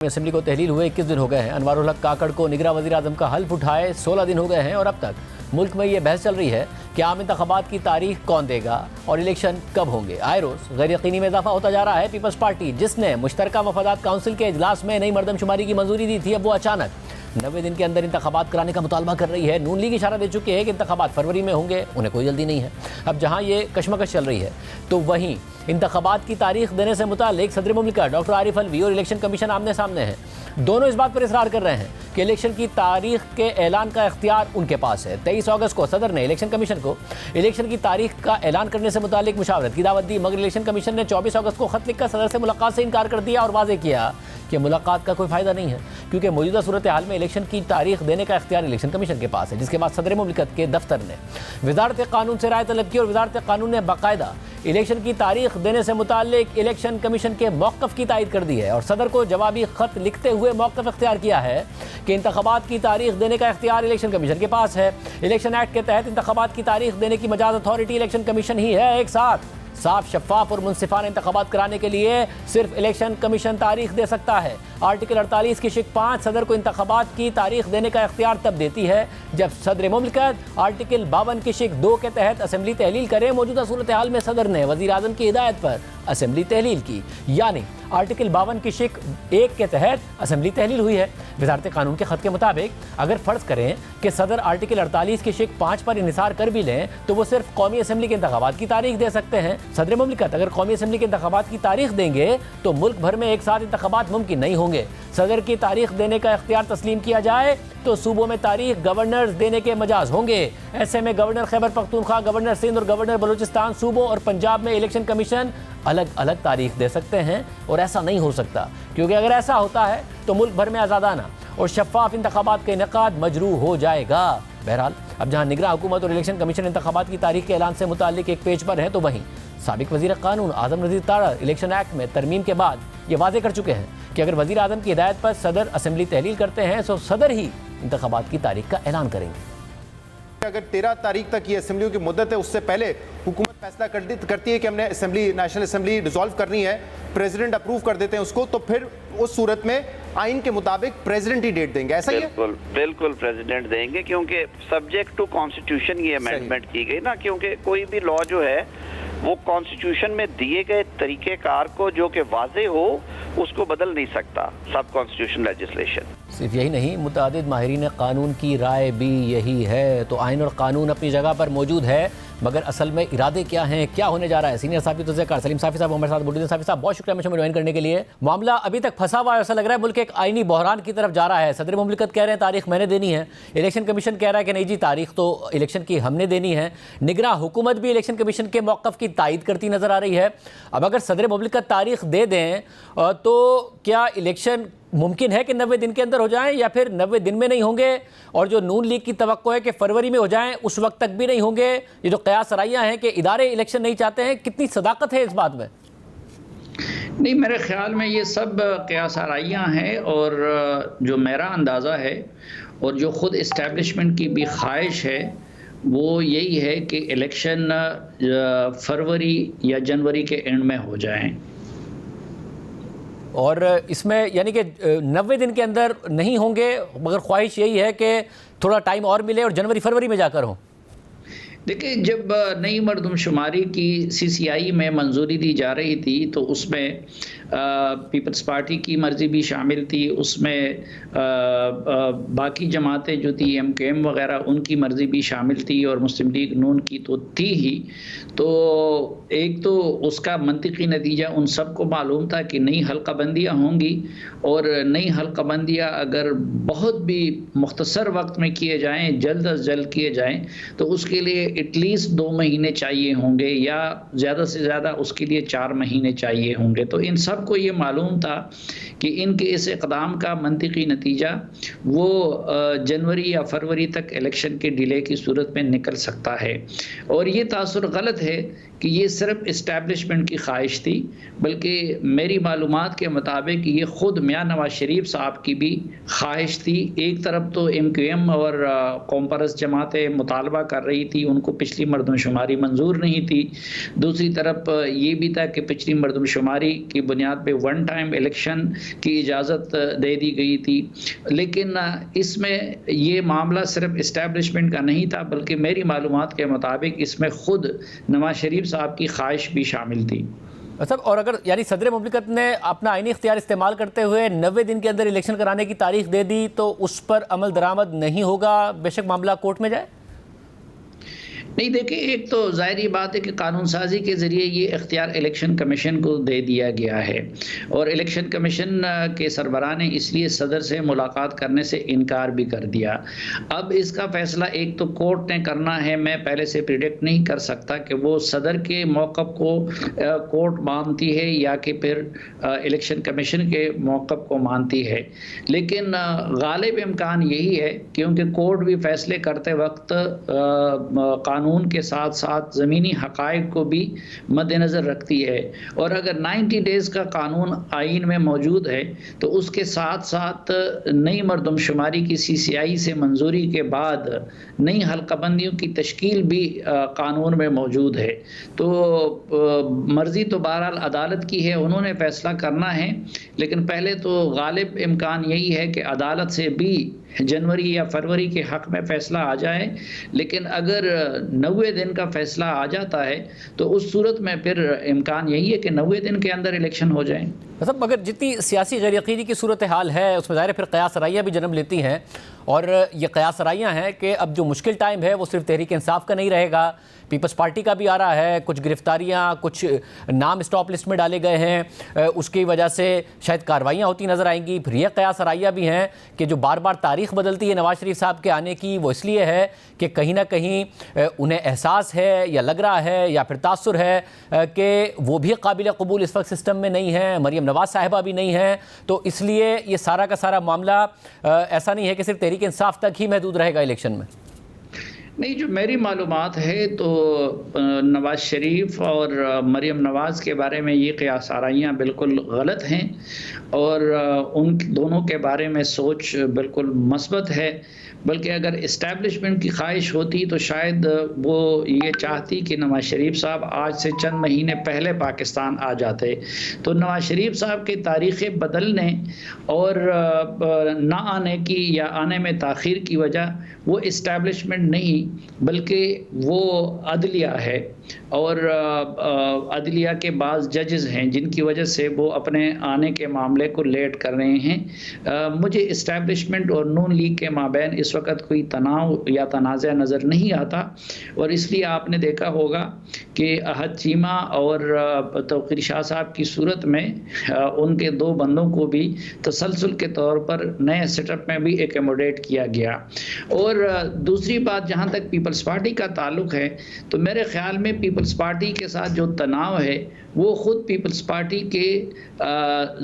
Assembly को तहलील हुए 21 दिन हो गए हैं। अनवारुल हक काकड़ को निगरान वज़ीर आज़म का हल्फ उठाए 16 दिन हो गए हैं और अब तक मुल्क में ये बहस चल रही है कि आम इंतखाबात की तारीख कौन देगा और इलेक्शन कब होंगे। आए रोज़ गैर यकीनी में इजाफा होता जा रहा है। पीपल्स पार्टी जिसने मुश्तरका मफादात काउंसिल के इजलास में नई मरदमशुमारी की मंजूरी दी थी, अब वो अचानक 90 दिन के अंदर इंतखाबात कराने का मुतालबा कर रही है। नून लीग इशारा दे चुकी है कि इंतखाबात फरवरी में होंगे, उन्हें कोई जल्दी नहीं है। अब जहाँ ये कशमकश चल रही है तो वहीं इंतखाबात की तारीख देने से मुतालिक सदर मुमलिकत डॉक्टर आरिफ अलवी और इलेक्शन कमीशन आमने सामने हैं। दोनों इस बात पर इसरार कर रहे हैं कि इलेक्शन की तारीख के ऐलान का इख्तियार उनके पास है। 23 अगस्त को सदर ने इलेक्शन कमीशन को इलेक्शन की तारीख का ऐलान करने से मुतालिक मुशावरत की दावत दी, मगर इलेक्शन कमीशन ने 24 अगस्त को खत लिखकर सदर से मुलाकात से इनकार कर दिया और वाज़ेह किया कि मुलाकात का कोई फ़ायदा नहीं है, क्योंकि मौजूदा सूरत हाल में इलेक्शन की तारीख देने का इख्तियार इलेक्शन कमीशन के पास है। जिसके बाद सदर मुमलिकत के दफ्तर ने वज़ारत क़ानून से राय तलब की और वज़ारत क़ानून ने बाकायदा इलेक्शन की तारीख देने से मुतालिक इलेक्शन कमीशन के मौक़िफ़ की तायद कर दी है और सदर को जवाबी ख़त लिखते हुए मौक़िफ़ इख्तियार किया है कि इंतखाबात की तारीख देने का इख्तियार इलेक्शन कमीशन के पास है। इलेक्शन एक्ट के तहत इंतखाबात की तारीख देने की मजाज अथॉरिटी इलेक्शन कमीशन ही है। एक साथ साफ, शफाफ और मुनसिफाना इंतखाबात कराने के लिए सिर्फ इलेक्शन कमीशन तारीख दे सकता है। आर्टिकल 48 की शिक 5 सदर को इंतखाबात की तारीख देने का इख्तियार तब देती है जब सदर मुमलिकत आर्टिकल 52 की शिक 2 के तहत असेंबली तहलील करे। मौजूदा सूरत हाल में सदर ने वज़ीर आज़म की हिदायत पर असेंबली तहलील की, यानी आर्टिकल 52 की शिक 1 के तहत असेंबली तहलील हुई है। वज़ारत क़ानून के ख़त के मुताबिक अगर फ़र्ज़ करें कि सदर आर्टिकल 48 की शिक 5 पर इन्हिसार कर भी लें तो वो सिर्फ कौमी असेंबली के इंतखाबात की तारीख दे सकते हैं। सदर मुमलिकत अगर कौमी असेंबली के इंतखाबात की तारीख देंगे तो मुल्क भर में एक साथ इंतखाबात मुमकिन नहीं होंगे। सदर की तारीख देने का इख्तियार तस्लीम किया जाए तो सूबों में तारीख गवर्नर्स देने के मजाज होंगे। ऐसे में गवर्नर खैबर पख्तूनख्वा, गवर्नर सिंध और गवर्नर बलूचिस्तान सूबों और पंजाब में इलेक्शन कमीशन अलग अलग तारीख दे सकते हैं और ऐसा नहीं हो सकता, क्योंकि अगर ऐसा होता है तो मुल्क भर में आज़ादाना और शफाफ इंतखाबात का इनेकाद मजरू हो जाएगा। बहरहाल अब जहाँ निगरान हुकूमत और इलेक्शन कमीशन इंतखाबात की तारीख के ऐलान से मुतालिक एक पेज पर है, तो वहीं साबिक वज़ीर क़ानून आज़म नज़ीर तारा इलेक्शन एक्ट में तरमीम के बाद ये वाज़ेह कर चुके हैं कि अगर वज़ीर आज़म की हिदायत पर सदर असेंबली तहलील करते हैं तो सदर ही इंतखाबात की तारीख का ऐलान करेंगे। अगर 13 तारीख तक ये असेंबलियों की मुद्दत है, उससे पहले हुकूमत फैसला करती है कि हमने असेंबली, नेशनल असेंबली डिसॉल्व करनी है, प्रेसिडेंट अप्रूव कर देते हैं उसको, तो फिर उस सूरत में आइन के मुताबिक प्रेसिडेंट ही डेट देंगे, ऐसा ही है? बिल्कुल प्रेसिडेंट देंगे, क्योंकि सब्जेक्ट टू कॉन्स्टिट्यूशन ये अमेंडमेंट की गई ना, क्योंकि कोई भी लॉ जो है वो कॉन्स्टिट्यूशन में दिए गए तरीक़ेकार को जो कि वाज़े हो उसको बदल नहीं सकता सब कॉन्स्टिट्यूशन लेजिस्लेशन। सिर्फ यही नहीं, मुतादिद माहिरीन कानून की राय भी यही है। तो आइन और कानून अपनी जगह पर मौजूद है, मगर असल में इरादे क्या हैं, क्या होने जा रहा है। सीनियर साफी तज़कियाकार सलीम साफी साहब हमारे साथ मौजूद हैं। साफी साहब बहुत शुक्रिया मुझे ज्वाइन करने के लिए। मामला अभी तक फंसा हुआ है, ऐसा लग रहा है मुल्क एक आइनी बहरान की तरफ जा रहा है। सदर मुमलिकत कह रहे हैं तारीख मैंने देनी है, इलेक्शन कमीशन कह रहा है कि नहीं जी तारीख तो इलेक्शन की हमने देनी है। निगरान हुकूमत भी इलेक्शन कमीशन के मौक़िफ़ की तायद करती नज़र आ रही है। अब अगर सदर मुमलिकत तारीख दे दें तो क्या इलेक्शन मुमकिन है कि 90 दिन के अंदर हो जाएं, या फिर 90 दिन में नहीं होंगे और जो नून लीग की तवक्को है कि फरवरी में हो जाएं उस वक्त तक भी नहीं होंगे? ये जो कयास राइयाँ हैं कि इदारे इलेक्शन नहीं चाहते हैं, कितनी सदाकत है इस बात में? नहीं, मेरे ख्याल में ये सब कयास आराइयाँ हैं और जो मेरा अंदाज़ा है और जो ख़ुद इस्टेब्लिशमेंट की भी ख्वाहिश है वो यही है कि इलेक्शन फरवरी या जनवरी के एंड में हो जाएं। और इसमें यानी कि 90 दिन के अंदर नहीं होंगे, मगर ख्वाहिश यही है कि थोड़ा टाइम और मिले और जनवरी फरवरी में जाकर हो। देखिए, जब नई मरदमशुमारी की CCI में मंजूरी दी जा रही थी तो उसमें पीपल्स पार्टी की मर्ज़ी भी शामिल थी, उसमें बाकी जमातें जो थी MKM वगैरह उनकी मर्ज़ी भी शामिल थी और मुस्लिम लीग नून की तो थी ही। तो एक तो उसका मंतिकी नतीजा उन सबको मालूम था कि नई हल्काबंदियाँ होंगी और नई हल्काबंदियाँ अगर बहुत भी मुख्तसर वक्त में किए जाएँ, जल्द अज जल्द किए जाएँ, तो उसके लिए एटलीस्ट 2 महीने चाहिए होंगे या ज़्यादा से ज़्यादा उसके लिए 4 महीने चाहिए होंगे। तो इन सब को ये मालूम था कि इनके इस इक़दाम का मंतिकी नतीजा वो जनवरी या फरवरी तक इलेक्शन के डिले की सूरत में निकल सकता है। और ये तासुर गलत है कि ये सिर्फ इस्टेब्लिशमेंट की ख्वाहिश थी, बल्कि मेरी मालूमात के मुताबिक ये ख़ुद मियां नवाज शरीफ साहब की भी ख्वाहिश थी। एक तरफ तो MQM और कौम परस्त जमातें मुतालबा कर रही थी, उनको पिछली मरदमशुमारी मंजूर नहीं थी। दूसरी तरफ ये भी था कि पिछली मरदमशुमारी की बुनियाद पे वन टाइम इलेक्शन की इजाज़त दे दी गई थी। लेकिन इसमें ये मामला सिर्फ इस्टेब्लिशमेंट का नहीं था, बल्कि मेरी मालूमात के मुताबिक इसमें ख़ुद नवाज शरीफ साहब की ख्वाहिश भी शामिल थी। अच्छा, और अगर यानी सदर मुमलिकत ने अपना आईनी इख्तियार इस्तेमाल करते हुए 90 दिन के अंदर इलेक्शन कराने की तारीख दे दी तो उस पर अमल दरामद नहीं होगा, बेशक मामला कोर्ट में जाए? नहीं, देखिए, एक तो ज़ाहिर बात है कि कानून साजी के ज़रिए ये इख्तियार इलेक्शन कमीशन को दे दिया गया है और इलेक्शन कमीशन के सरबराह ने इसलिए सदर से मुलाकात करने से इनकार भी कर दिया। अब इसका फ़ैसला एक तो कोर्ट ने करना है, मैं पहले से प्रिडिक्ट नहीं कर सकता कि वो सदर के मौक़िफ़ को कोर्ट मानती है या कि फिर इलेक्शन कमीशन के मौक़िफ़ को मानती है। लेकिन गालिब इम्कान यही है, क्योंकि कोर्ट भी फ़ैसले करते वक्त कानून के साथ साथ ज़मीनी हक़ाइक़ को भी मद्देनज़र रखती है, और अगर 90 डेज़ का कानून आइन में मौजूद है तो उसके साथ साथ नई मरदमशुमारी की CCI से मंजूरी के बाद नई हल्क़ाबंदियों की तश्कील भी कानून में मौजूद है। तो मर्ज़ी तो बहरहाल अदालत की है, उन्होंने फ़ैसला करना है, लेकिन पहले तो गालिब इम्कान यही है कि अदालत से भी जनवरी या फरवरी के हक़ में फ़ैसला आ जाए। लेकिन अगर 90 दिन का फ़ैसला आ जाता है तो उस सूरत में फिर इम्कान यही है कि 90 दिन के अंदर इलेक्शन हो जाए। मतलब अगर जितनी सियासी गैर यकीनी की सूरत हाल है उसमें ज़ाहिर फिर क़यास राइयाँ भी जन्म लेती हैं, और ये क़यास राइयाँ हैं कि अब जो मुश्किल टाइम है वो सिर्फ तहरीक इंसाफ का नहीं रहेगा, पीपल्स पार्टी का भी आ रहा है, कुछ गिरफ्तारियां, कुछ नाम स्टॉप लिस्ट में डाले गए हैं, उसकी वजह से शायद कार्रवाइयां होती नज़र आएंगी। फिर यह क़यास राइयाँ भी हैं कि जो बार बार तारीख़ बदलती है नवाज शरीफ साहब के आने की, वो इसलिए है कि कहीं ना कहीं उन्हें एहसास है या लग रहा है या फिर तासुर है कि वो भी काबिल कबूल इस वक्त सिस्टम में नहीं है, मरियम नवाज साहिबा भी नहीं है, तो इसलिए ये सारा का सारा मामला ऐसा नहीं है कि सिर्फ तहरीक इंसाफ तक ही महदूद रहेगा इलेक्शन में। नहीं, जो मेरी मालूमात है तो नवाज शरीफ और मरियम नवाज़ के बारे में ये क़यास आराइयाँ बिल्कुल गलत हैं, और उन दोनों के बारे में सोच बिल्कुल मस्बत है। बल्कि अगर इस्टेब्लिशमेंट की ख्वाहिश होती तो शायद वो ये चाहती कि नवाज शरीफ साहब आज से चंद महीने पहले पाकिस्तान आ जाते। तो नवाज शरीफ साहब के तारीख़ बदलने और ना आने की या आने में ताख़ीर की वजह वो इस्टेब्लिशमेंट नहीं, बल्कि वो अदलिया है, और अदलिया के बाज़ जजेस हैं जिनकी वजह से वो अपने आने के मामले को लेट कर रहे हैं। मुझे इस्टेब्लिशमेंट और नून लीग के माबैन इस वक्त कोई तनाव या तनाज़ा नज़र नहीं आता, और इसलिए आपने देखा होगा कि अहद चीमा और तौक़ीर शाह साहब की सूरत में उनके दो बंदों को भी तसलसल के तौर पर नए सेटअप में भी एकोमोडेट किया गया। और दूसरी बात, जहाँ तक पीपल्स पार्टी का ताल्लुक़ है, तो मेरे ख़्याल में पीपल्स पार्टी के साथ जो तनाव है वो ख़ुद पीपल्स पार्टी के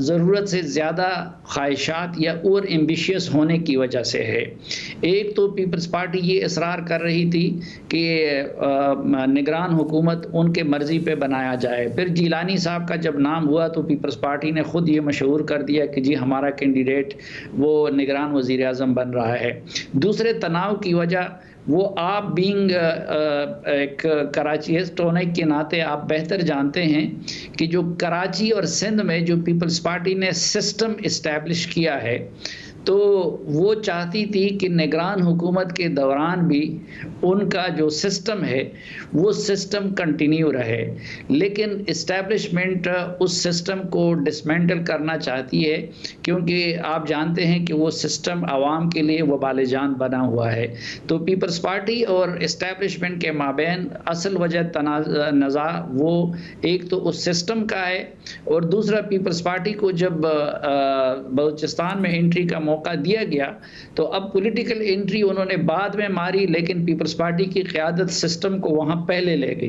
ज़रूरत से ज़्यादा ख्वाहिशात या ओवर एम्बिशियस होने की वजह से है। एक तो पीपल्स पार्टी ये इसरार कर रही थी कि निगरान हुकूमत उनके मर्ज़ी पे बनाया जाए। फिर जिलानी साहब का जब नाम हुआ तो पीपल्स पार्टी ने ख़ुद ये मशहूर कर दिया कि जी हमारा कैंडिडेट वो निगरान वज़ीर आज़म बन रहा है। दूसरे तनाव की वजह वो आप बीइंग एक कराचीस्ट होने के नाते आप बेहतर जानते हैं कि जो कराची और सिंध में जो पीपल्स पार्टी ने सिस्टम इस्टेब्लिश किया है, तो वो चाहती थी कि निगरान हुकूमत के दौरान भी उनका जो सिस्टम है वो सिस्टम कंटिन्यू रहे। लेकिन इस्टेब्लिशमेंट उस सिस्टम को डिसमेंटल करना चाहती है, क्योंकि आप जानते हैं कि वो सिस्टम आवाम के लिए वबाल जान बना हुआ है। तो पीपल्स पार्टी और इस्टेब्लिशमेंट के माबैन असल वजह तनाज़ा वो एक तो उस सिस्टम का है, और दूसरा पीपल्स पार्टी को जब बलूचिस्तान में एंट्री का मौका दिया गया तो अब पॉलिटिकल एंट्री उन्होंने बाद में मारी, लेकिन पीपल्स पार्टी की क़यादत सिस्टम को वहाँ पहले ले गई।